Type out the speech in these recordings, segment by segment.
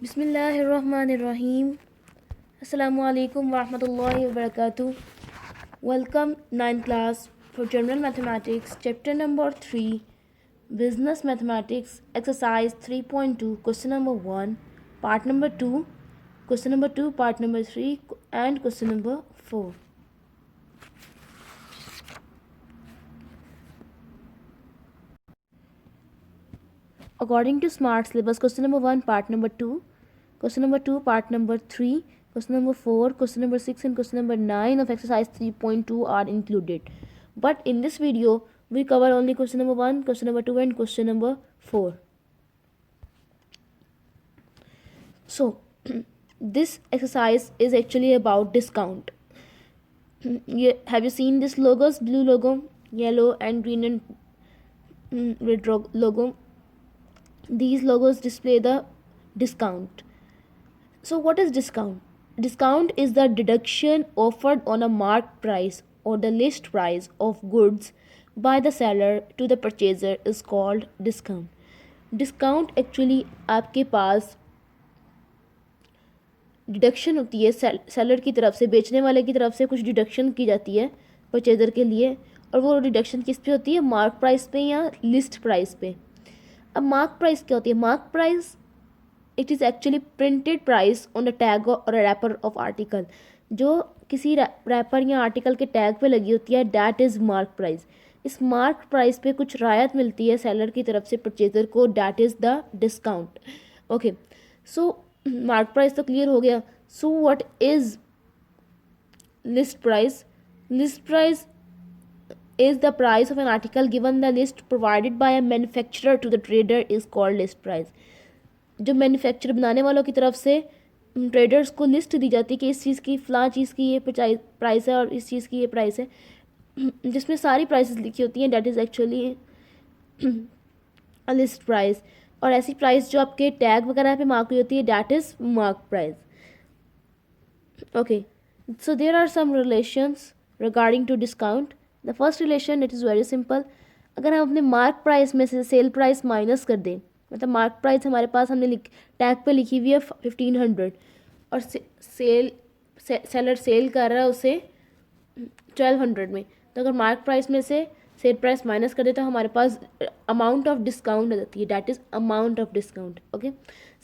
बिस्मिल्लाहिर्रहमानिर्रहीम। अस्सलामुअलैकुम वरहमतुल्लाहि वबरकातुह। Welcome 9th class for General Mathematics, Chapter number 3, Business Mathematics, Exercise 3.2, Question number 1, Part number 2, Question number 2, Part number 3, and Question number 4. According to Smart Syllabus, Question number 1, Part number 2, Question number 2, Part number 3, Question number 4, Question number 6, and Question number 9 of Exercise 3.2 are included. But in this video, we cover only Question number 1, Question number 2, and Question number 4. So, this exercise is actually about discount. Have you seen this logos? Blue logo, yellow and green and red logo. These logos display the discount. So what is discount? Discount is the deduction offered on a marked price or the list price of goods by the seller to the purchaser is called discount. Discount actually आपके पास deduction होती है seller की तरफ से, बेचने वाले की तरफ से कुछ डिडक्शन की जाती है परचेजर के लिए, और वो डिडक्शन किस पे होती है? मार्क प्राइस पे या लिस्ट प्राइस पे। अब मार्क प्राइस क्या होती है? Mark price it is actually printed price on the tag और रैपर ऑफ आर्टिकल। जो किसी रैपर या आर्टिकल के टैग पे लगी होती है, दैट इज़ मार्क प्राइस। इस मार्क प्राइस पे कुछ रायत मिलती है सेलर की तरफ से परचेजर को, that is the discount. Okay, so mark price तो क्लियर हो गया। So what is list price? List price is the price of an article given the list provided by a manufacturer to the trader is called list price. जो manufacture बनाने वालों की तरफ से traders को लिस्ट दी जाती है कि इस चीज़ की फ़लाँ चीज़ की ये प्राइस है और इस चीज़ की ये प्राइस है, जिसमें सारी प्राइसेस लिखी होती हैं, that is actually a list price. और ऐसी प्राइस जो आपके टैग वगैरह पे मार्क हुई होती है, that is mark price. Okay, so there are some relations regarding to discount. The first relation it is very simple. अगर हम अपने मार्क प्राइस में से सेल प्राइस माइनस कर दें, मतलब मार्क प्राइस हमारे पास हमने टैग पे लिखी हुई है 1500 और सेलर सेल कर रहा है उसे 1200 में, तो अगर मार्क प्राइस में से सेल प्राइस माइनस कर दे तो हमारे पास अमाउंट ऑफ डिस्काउंट आ जाती है, that is amount of discount. Okay,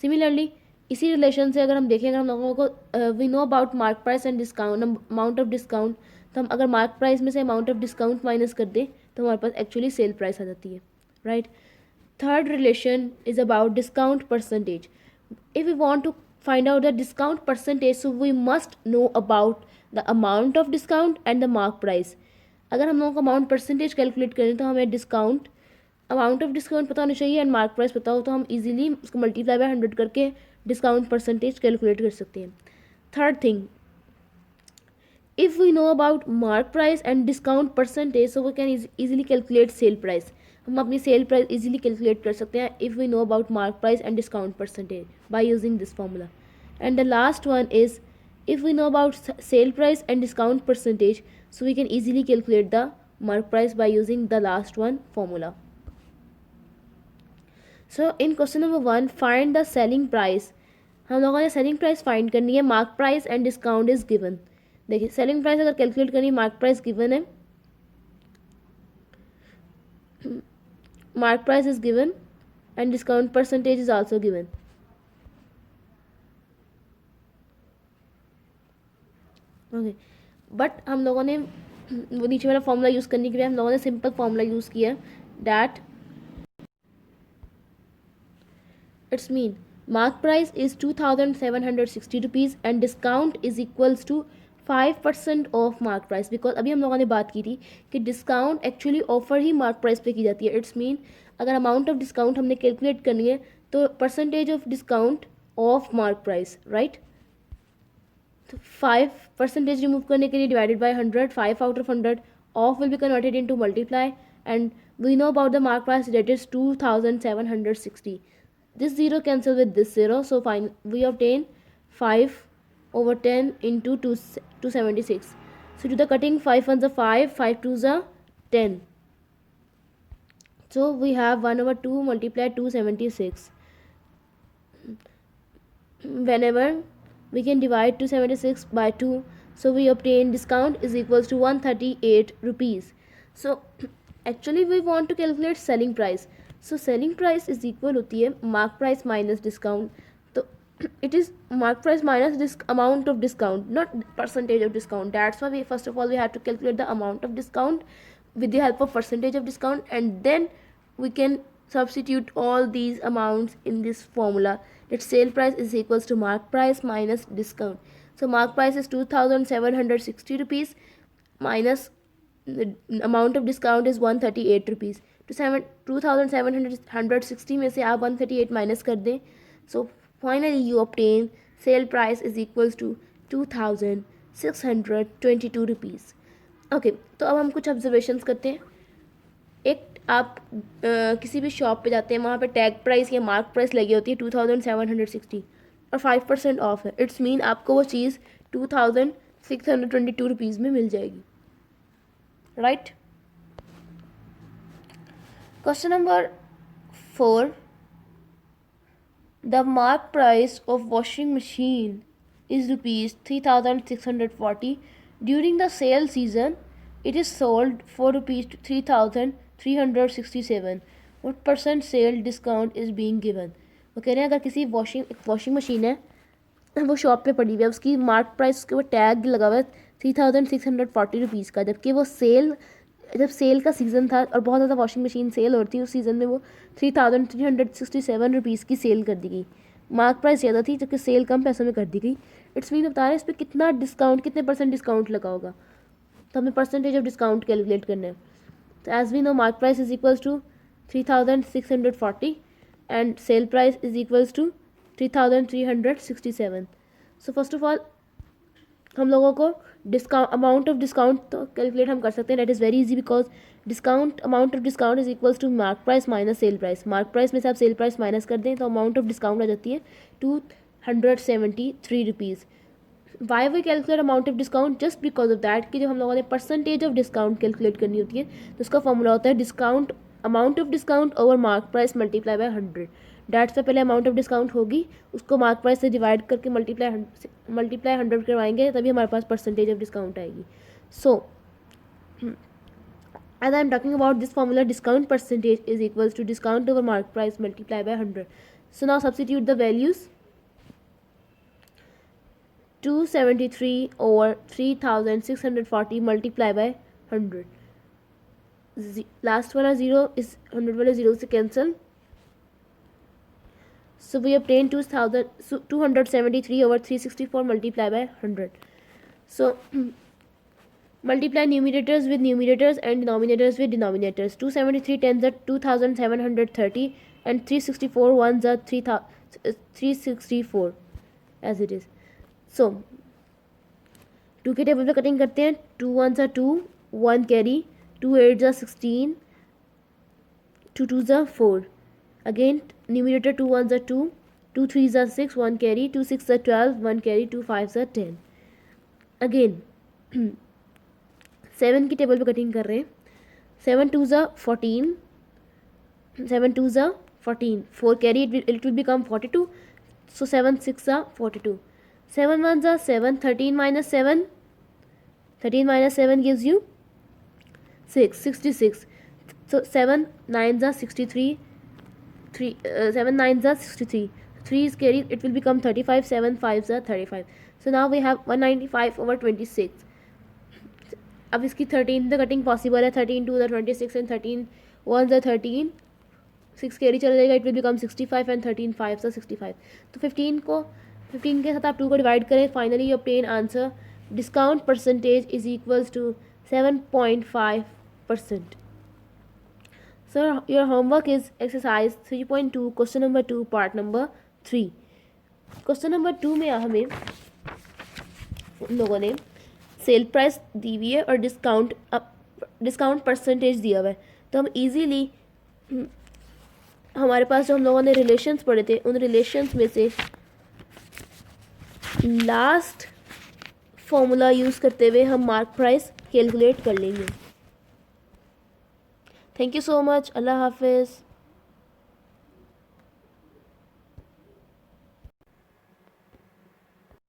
similarly इसी रिलेशन से अगर हम देखें, अगर हम लोगों को we know about mark price and discount, amount of discount, तो हम अगर मार्क प्राइस में से अमाउंट ऑफ डिस्काउंट माइनस कर दें तो हमारे पास एक्चुअली सेल प्राइस आ जाती है, right. Third relation is about discount percentage. If we want to find out the discount percentage, so we must know about the amount of discount and the mark price. अगर हम लोगों को amount percentage calculate करें तो हमें discount amount of discount पता होना चाहिए एंड मार्क प्राइस पता हो, तो हम इजीली उसको मल्टीप्लाई बाय 100 करके डिस्काउंट परसेंटेज कैलकुलेट कर सकते हैं। Third thing, if we know about mark price and discount percentage, so we can easily calculate sale price. हम अपनी सेल प्राइस इजीली कैलकुलेट कर सकते हैं if we know about mark price and discount percentage by using this formula. And the last one is if we know about sale price and discount percentage, so we can easily calculate the mark price by using the last one formula. So in question number 1, find the selling price. हम लोगों ने selling price find करनी है, mark price and discount is given. देखिए, selling price अगर calculate करनी है, mark price given है, mark price is given and discount percentage is also given. Okay, but हम लोगों ने वो नीचे वाला फॉर्मूला यूज़ करने के लिए हम लोगों ने सिंपल फॉर्मूला यूज़ किया, that it's mean mark price is 2760 rupees and discount is equals to 5% of mark price. Because अभी हम लोगों ने बात की थी कि डिस्काउंट एक्चुअली ऑफर ही मार्क प्राइस पे की जाती है। इट्स मीन अगर अमाउंट ऑफ डिस्काउंट हमने कैलकुलेट करनी है तो percentage of discount of mark price, right. तो 5% रिमूव करने के लिए divided bye 100, 5 out of 100, of will be converted into multiply and we know about the mark price, that is 2760. This 0 cancel with this 0, so fine we obtain 5 over 10 into 276. So do the cutting, 5 ones are 5, 5 twos are 10. So we have 1 over 2 multiplied 276. whenever we can divide 276 by 2, so we obtain discount is equals to 138 rupees. So actually we want to calculate selling price, so selling price is equal होती है mark price minus discount. तो it is mark price minus this amount of discount, not percentage of discount. That's why we first of all we have to calculate the amount of discount with the help of percentage of discount, and then we can substitute all these amounts in this formula. Its sale price is equals to mark price minus discount. So mark price is 2760 rupees minus the amount of discount is 138 rupees. तो 2760 में से आप 138 minus कर दें. So finally you obtain sale price is equals to 2622 rupees. Okay, तो अब हम कुछ ऑब्जर्वेशंस करते हैं. एक आप किसी भी शॉप पे जाते हैं, वहाँ पे टैग प्राइस या मार्क प्राइस लगी होती है 2760 और 5% ऑफ है. इट्स मीन आपको वो चीज़ 2622 रुपीज़ में मिल जाएगी. Right. Question number 4. The mark price of washing machine is rupees 3640. During the sale season, it is sold for rupees 3367. What percent sale discount is being given? वो कह रहे हैं अगर किसी वॉशिंग मशीन है, वो शॉप पे पड़ी हुई है, उसकी मार्क प्राइस उसके वो टैग लगा हुआ है 3640 रुपीज़ का, जबकि वो जब सेल का सीज़न था और बहुत ज़्यादा वॉशिंग मशीन सेल हो रही थी, उस सीज़न में वो 3367 रुपीज़ की सेल कर दी गई. मार्क प्राइस ज़्यादा थी जबकि सेल कम पैसों में कर दी गई. इट्स मीन बता रहे हैं इस पर कितना डिस्काउंट, कितने परसेंट डिस्काउंट लगा होगा. तो हमें परसेंटेज ऑफ डिस्काउंट कैलकुलेट करना है. तो as we know mark price is equals to 3640 and sale price is equals to 3367. So first of all हम लोगों को अमाउंट ऑफ डिस्काउंट तो कैलकुलेट हम कर सकते हैं. That is very easy because amount of discount is equals to mark price minus sale price. Mark price में से आप सेल प्राइस माइनस कर दें तो अमाउंट ऑफ डिस्काउंट आ जाती है 273 rupees. Why we calculate amount of discount? Just because of that कि जब हम लोगों ने परसेंटेज ऑफ डिस्काउंट कैलकुलेट करनी होती है तो उसका फॉर्मूला होता है discount amount of discount over mark price multiply by 100. That से पहले अमाउंट ऑफ डिस्काउंट होगी, उसको मार्क प्राइस से डिवाइड करके मल्टीप्लाई 100 करवाएंगे, तभी हमारे पास परसेंटेज ऑफ डिस्काउंट आएगी. सो as I am talking about this formula, discount percentage is equals to discount over mark price multiplied by 100. So now substitute the values. 273 over 3640 multiplied by 100. Last वाला 0 is 100 वाले 0 से cancel. So we obtain 273 over 364 multiplied by 100. So multiply numerators with numerators and denominators with denominators. 273 tens are 2730 and 364 ones are 364 as it is. So 2 के table पे cutting करते हैं. 2 ones are 2, 1 carry, 2 8s are 16, 2 2s are 4. Again numerator 2 1s are 2, 2 3s are 6, 1 carry, 2 6s are 12, 1 carry, 2 5s are 10. Again 7 की table पे cutting कर रहे हैं. 7 2s are 14, 7 2s are 14, 4 carry, it will become 42. So 7 6 are 42, 7 1s are 7, 13 minus 7 gives you 66. So 7 9s are 63, 7 9s are 63, 3 is carried, it will become 35, 7 5s are 35. So now we have 195 over 26. अब इसकी 13 the cutting possible है. 13 2 the 26 and 13 1 the 13, 6 carry चला जाएगा, it will become 65 and 13 5 the 65. तो 15 के साथ आप 2 को डिवाइड करें. Finally you obtain answer discount percentage is equals to 7.5%. So your homework is exercise 3.2 question number 2 part number 3. Question number 2 में हमें उन लोगों ने सेल प्राइस दी हुई है और डिस्काउंट परसेंटेज दिया हुआ है. तो हम इजीली हमारे पास जो हम लोगों ने रिलेशंस पढ़े थे, उन रिलेशंस में से लास्ट फॉर्मूला यूज़ करते हुए हम मार्क प्राइस कैलकुलेट कर लेंगे. Thank you so much. अल्लाह हाफिज़.